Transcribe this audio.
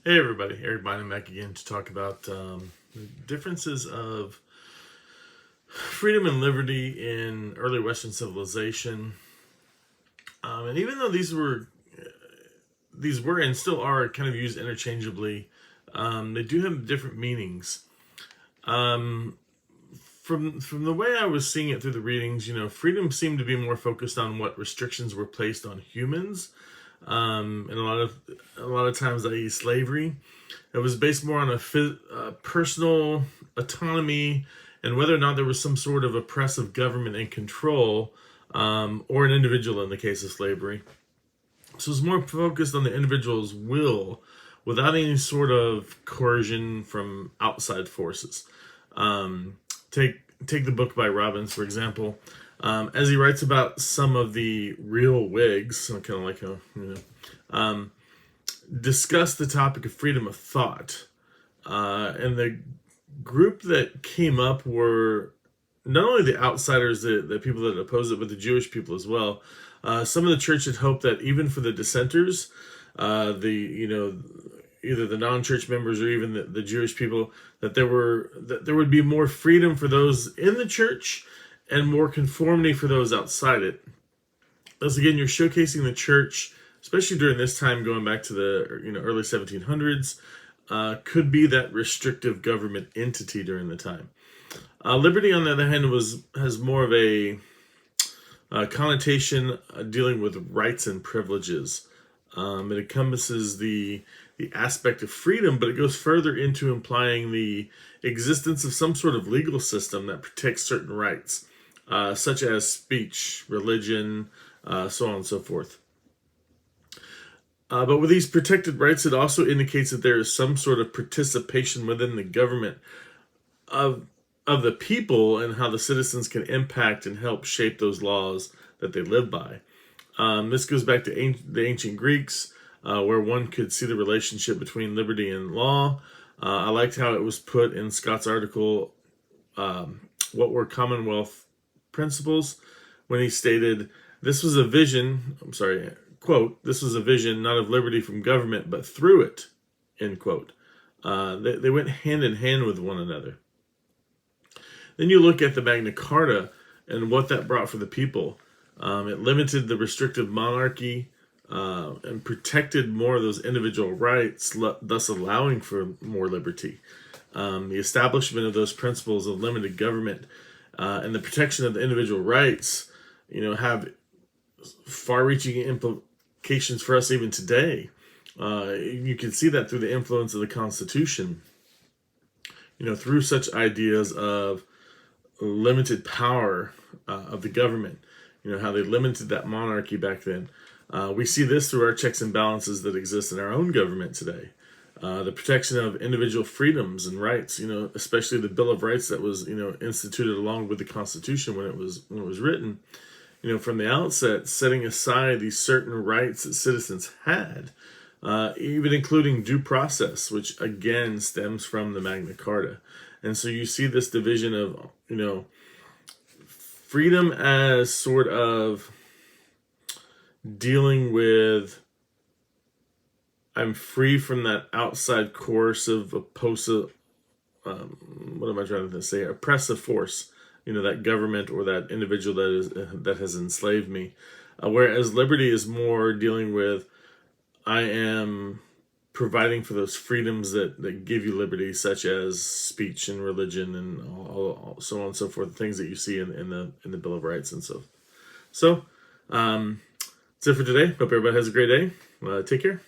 Hey everybody, Eric Bynum back again to talk about the differences of freedom and liberty in early Western civilization. And even though these were and still are kind of used interchangeably, they do have different meanings. Um, from the way I was seeing it through the readings, freedom seemed to be more focused on what restrictions were placed on humans, and a lot of times, i.e., slavery. It was based more on personal autonomy and whether or not there was some sort of oppressive government in control, or an individual in the case of slavery. So it's more focused on the individual's will without any sort of coercion from outside forces. Um, take the book by Robbins, for example. As he writes about some of the real Whigs, kind of like um, discuss the topic of freedom of thought. And the group that came up were not only the outsiders, the people that opposed it, but the Jewish people as well. Some of the church had hoped that even for the dissenters, either the non-church members or even the Jewish people, that there would be more freedom for those in the church and more conformity for those outside it. Thus, again, you're showcasing the church, especially during this time, going back to the early 1700s, could be that restrictive government entity during the time. Liberty, on the other hand, has more of a connotation dealing with rights and privileges. It encompasses the aspect of freedom, but it goes further into implying the existence of some sort of legal system that protects certain rights, such as speech, religion, so on and so forth. But with these protected rights, it also indicates that there is some sort of participation within the government of the people and how the citizens can impact and help shape those laws that they live by. This goes back to the ancient Greeks, where one could see the relationship between liberty and law. I liked how it was put in Scott's article, What Were Commonwealth Principles, when he stated, this was a vision, quote, this was a vision not of liberty from government, but through it, end quote. They went hand in hand with one another. Then you look at the Magna Carta and what that brought for the people. It limited the restrictive monarchy and protected more of those individual rights, thus allowing for more liberty. The establishment of those principles of limited government and the protection of the individual rights, have far-reaching implications for us even today. You can see that through the influence of the Constitution, through such ideas of limited power of the government, how they limited that monarchy back then. We see this through our checks and balances that exist in our own government today. The protection of individual freedoms and rights, especially the Bill of Rights that was, instituted along with the Constitution when it was written, from the outset, setting aside these certain rights that citizens had, even including due process, which again stems from the Magna Carta. And so you see this division of, freedom as sort of dealing with, I'm free from that outside coercive, oppressive, what am I trying to say? Oppressive force, that government or that individual that has enslaved me. Whereas liberty is more dealing with, I am providing for those freedoms that give you liberty, such as speech and religion and all so on and so forth, things that you see in the Bill of Rights and so. So that's it for today. Hope everybody has a great day. Take care.